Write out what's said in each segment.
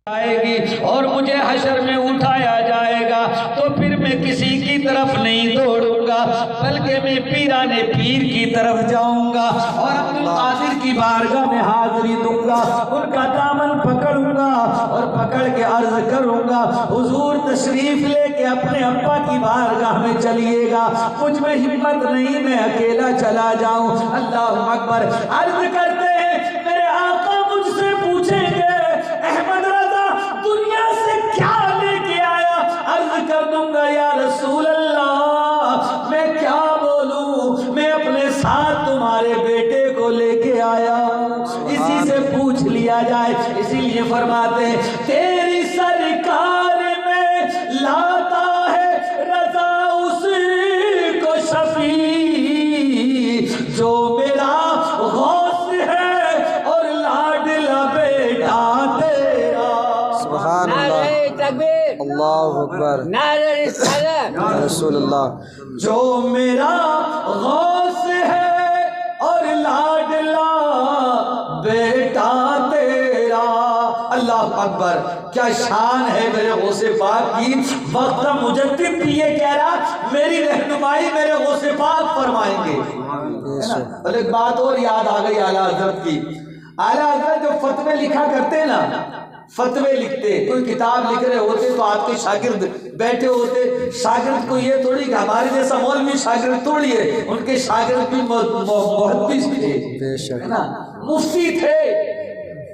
آئے گی اور مجھے حشر میں اٹھایا جائے گا تو پھر میں کسی کی طرف نہیں دوڑوں گا بلکہ میں پیران پیر کی طرف جاؤں گا اور عبد القادر کی بارگاہ میں حاضری دوں گا، ان کا دامن پکڑوں گا اور پکڑ کے عرض کروں گا حضور تشریف لے کے اپنے ابا کی بارگاہ میں چلیے گا، مجھ میں ہمت نہیں میں اکیلا چلا جاؤں۔ اللہ اکبر۔ عرض کرتے ہیں میرے آقا مجھ سے پوچھیں گے احمد رضا دنیا سے کیا لے کے آیا؟ عرض کر دوں گا یا رسول اللہ میں کیا بولوں، میں اپنے ساتھ تمہارے بیٹے کو لے کے آیا ہوں، اسی سے پوچھ لیا جائے۔ اسی لیے فرماتے ہیں تیری سرکار میں لاتا ہے رضا اسی کو شفیع جو میرا غوث ہے اور لاڈلا بیٹا تیرا۔ سبحان اللہ، اللہ اکبر، یا رسول اللہ۔ جو میرا غوث ہے اور لاڈلا بیٹا تیرا۔ اللہ اکبر، کیا شان ہے میرے غوث پاک کی۔ وقت مجدد بھی یہ کہہ رہا میری رہنمائی میرے غوث پاک فرمائیں گے۔ اور ایک بات اور یاد آ گئی اعلیٰ حضرت کی۔ اعلیٰ حضرت جو فتوے لکھا کرتے نا، فتوے لکھتے، کوئی کتاب لکھ رہے ہوتے تو آپ کے شاگرد بیٹھے ہوتے، شاگرد کو یہ تھوڑی کہ ہمارے جیسا مولوی شاگرد تھوڑی ہے، ان کے شاگرد بھی محدث تھے، ہے نا، مفتی تھے،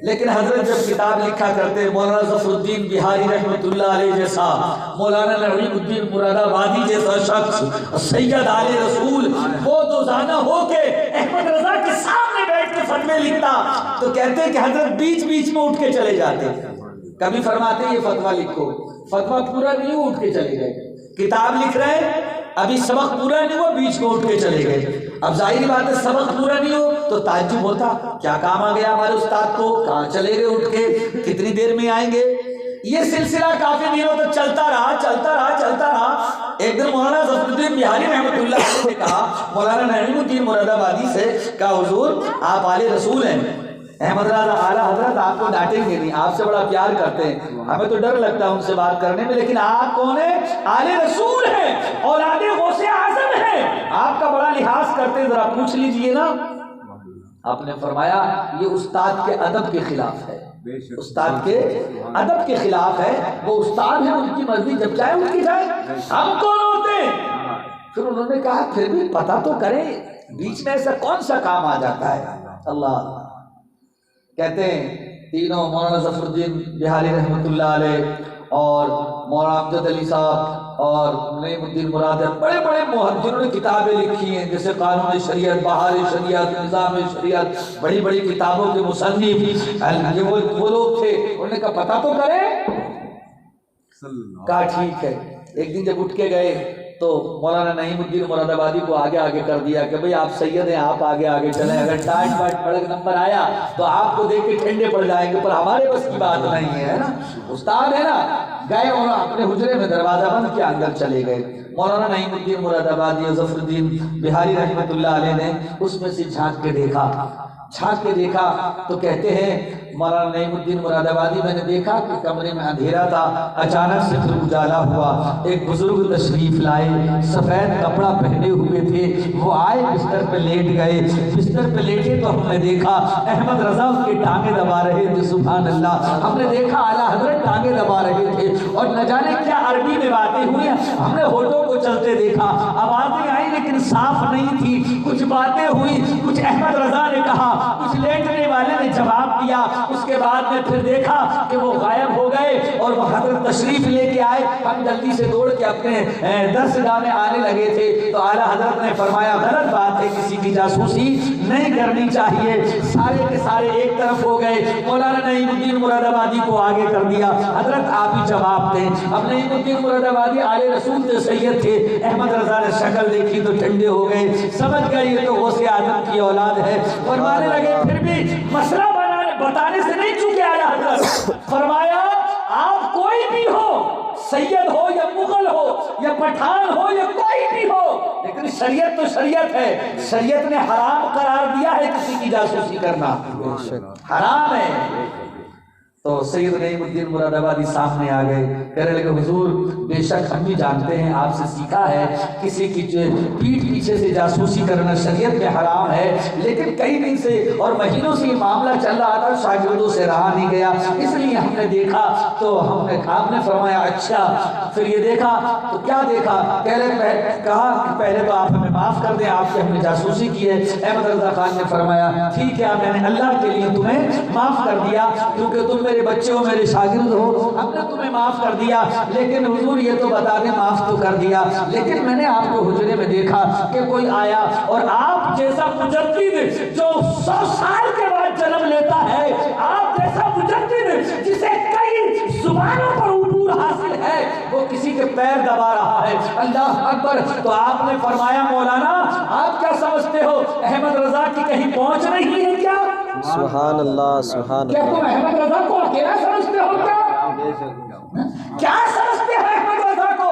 لیکن حضرت جب کتاب لکھا کرتے مولانا ظفر الدین بہاری رحمۃ اللہ علیہ جیسا، مولانا نعیم الدین مراد آبادی جیسا شخص، سید آل رسول، وہ دوزانہ ہو کے احمد رضا کے سامنے بیٹھ کے فتوے لکھتا تو کہتے کہ حضرت بیچ بیچ میں اٹھ کے چلے جاتے، کبھی فرماتے یہ فتویٰ لکھو، فتویٰ پورا نہیں اٹھ کے چلے گئے، کتاب لکھ رہے ابھی سبق پورا نہیں ہوا بیچ میں اٹھ کے چلے گئے۔ اب ظاہری بات ہے سبق پورا نہیں ہو تو تعجب ہوتا کیا کام آ گیا ہمارے استاد کو، کہاں چلے گئے اٹھ کے، کتنی دیر میں آئیں گے۔ یہ سلسلہ کافی دنوں تک چلتا رہا۔ ایک دن مولانا ظفر الدین بہاری رحمۃ اللہ علیہ نے کہا مولانا نعیم الدین مراد آبادی سے، کہا حضور آپ آل رسول ہیں، احمد رضا اعلیٰ حضرت آپ کو ڈانٹیں گے نہیں، آپ سے بڑا پیار کرتے ہیں، ہمیں تو ڈر لگتا ہے ان سے بات کرنے میں، لیکن آپ کون ہیں؟ آل رسول ہیں، اولاد غوث اعظم ہیں، آپ کا بڑا لحاظ کرتے ہیں، ذرا پوچھ لیجئے نا۔ آپ نے فرمایا یہ استاد کے ادب کے خلاف ہے، استاد کے ادب کے خلاف ہے، وہ استاد ہیں ان کی مرضی جب چاہے ان کی جائے، ہم کون ہوتے ہیں؟ پھر انہوں نے کہا پھر بھی پتہ تو کریں بیچ میں ایسا کون سا کام آ جاتا ہے۔ اللہ کہتے ہیں تینوں مولانا ظفر الدین بہاری رحمۃ اللہ علیہ اور مولانا امجد علی صاحب اور نعیم الدین مراد بڑے بڑے جنہوں نے کتابیں لکھی ہیں جیسے قانون شریعت، بہار شریعت، نظام شریعت، بڑی بڑی کتابوں کے مصنف، یہ وہ لوگ تھے۔ انہوں نے کہا پتہ تو کریں، کہا ٹھیک ہے۔ ایک دن جب اٹھ کے گئے تو مولانا نعیم الدین مراد آبادی کو آگے کر دیا کہ بھئی آپ سید ہیں، آپ آگے چلیں، اگر ٹائٹ پڑک نمبر آیا تو آپ کو دیکھ کے ٹھنڈے پڑ جائیں گے، پر ہمارے بس کی بات نہیں ہے نا، استاد ہے نا۔ گئے اور اپنے حجرے میں دروازہ بند کے اندر چلے گئے۔ مولانا نعیم الدین مراد آبادی اور ظفر الدین بہاری رحمۃ اللہ علیہ نے اس میں سے جھانک کے دیکھا تو کہتے ہیں مولانا نعیم الدین مراد آبادی میں نے دیکھا کہ کمرے میں اندھیرا تھا، اچانک سے پھر اجالا ہوا، ایک بزرگ تشریف لائے، سفید کپڑا پہنے ہوئے تھے، وہ آئے بستر پہ لیٹ گئے، بستر پہ لیٹے تو ہم نے دیکھا احمد رضا ان کی ٹانگیں دبا رہے تھے، سبحان اللہ، ہم نے دیکھا اعلیٰ حضرت ٹانگیں دبا رہے تھے اور نہ جانے کیا عربی میں باتیں ہوئی ہیں، ہم نے ہونٹوں کو چلتے دیکھا، آوازیں آئی لیکن صاف نہیں تھی، کچھ باتیں ہوئی، کچھ احمد رضا نے کہا، کچھ لیٹنے والے نے جواب دیا، اس کے بعد میں پھر دیکھا کہ وہ غائب ہو گئے اور وہ حضرت تشریف لے کے آئے۔ ہم جلدی سے دوڑ کے اپنے درسگاہ میں آنے لگے تھے تو اعلیٰ حضرت نے فرمایا غلط بات ہے، کسی کی جاسوسی نہیں کرنی چاہیے۔ سارے کے سارے ایک طرف ہو گئے، مولانا نعیم الدین مراد آبادی کو آگے کر دیا، حضرت آپ ہی جواب دیں۔ اب نعیم الدین مراد آبادی آل رسول سے سید تھے، احمد رضا نے شکل دیکھی تو ٹھنڈے ہو گئے، سمجھ گئے یہ تو غوث اعظم کی اولاد ہے۔ فرمانے لگے پھر بھی مسئلہ بتانے سے نہیں چکے اعلیٰ حضرت، فرمایا آپ کوئی بھی ہو، سید ہو یا مغل ہو یا پٹھان ہو یا کوئی بھی ہو، لیکن شریعت تو شریعت ہے، شریعت نے حرام قرار دیا ہے کسی کی جاسوسی کرنا، حرام ہے۔ تو سید نعیم الدین مرادآبادی سامنے آ گئے، کہنے لگے حضور بے شک ہم بھی جانتے ہیں آپ سے سیکھا ہے کسی کی پیٹھ پیچھے سے جاسوسی کرنا شریعت میں حرام ہے، لیکن کئی دن سے اور مہینوں سے یہ معاملہ چل رہا تھا، شاگردوں سے رہا نہیں گیا، اس لیے ہم نے دیکھا تو آپ نے فرمایا اچھا پھر یہ دیکھا تو کیا دیکھا؟ کہا کہ پہلے تو آپ ہمیں معاف کر دیں، آپ سے ہم نے جاسوسی کی ہے۔ احمد رضا خان نے فرمایا ٹھیک ہے میں نے اللہ کے لیے تمہیں معاف کر دیا، کیونکہ تم میرے بچے ہو، میرے شاگرد ہو، ہم نے تمہیں معاف کر دیا، لیکن حضور یہ تو بتا دیں معاف تو کر دیا، لیکن میں نے آپ کو حجرے میں دیکھا کہ کوئی آیا اور آپ جیسا مجدد جو 100 سال کے بعد جنم لیتا ہے، آپ جیسا مجدد جسے کئی زبانوں پر عبور حاصل ہے، وہ کسی کے پیر دبا رہا ہے، اللہ اکبر۔ تو آپ نے فرمایا مولانا آپ کیا سمجھتے ہو احمد رضا کی کہیں پہنچ نہیں ہے کیا؟ سبحان اللہ سبحان کیا اللہ۔ تم احمد رضا کو اکیلا سمجھتے ہو کیا سمجھتے ہو احمد رضا کو؟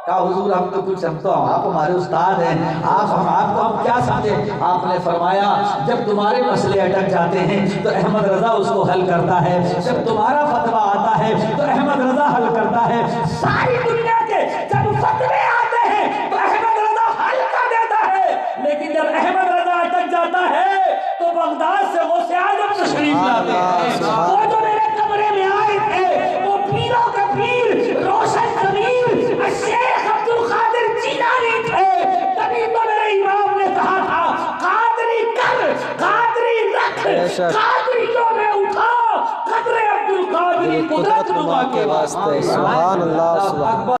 کہا حضور ہم تو کچھ آپ ہمارے استاد ہیں، ہم کیا سمجھے؟ آپ نے فرمایا جب تمہارے مسئلے اٹک جاتے ہیں تو احمد رضا اس کو حل کرتا ہے، جب تمہارا فتویٰ آتا ہے تو احمد رضا حل کرتا ہے، ساری دنیا کے جب فتوے آتے ہیں تو احمد رضا حل کر دیتا ہے، لیکن جب احمد رضا اٹک جاتا ہے تو بغداد سے غوث اعظم تشریف لاتے ہیں، وہ جو میرے کمرے میں آئے تھے وہ پیروں کا پیر روشن ضمیر الشیخ عبد القادر جیلانی تھے، تبھی تو میرے امام نے کہا تھا قادری کر قادری رکھ، قادریوں میں اٹھا قدر عبد القادری قدرت نما کے واسطے۔ سبحان اللہ سبحان اللہ۔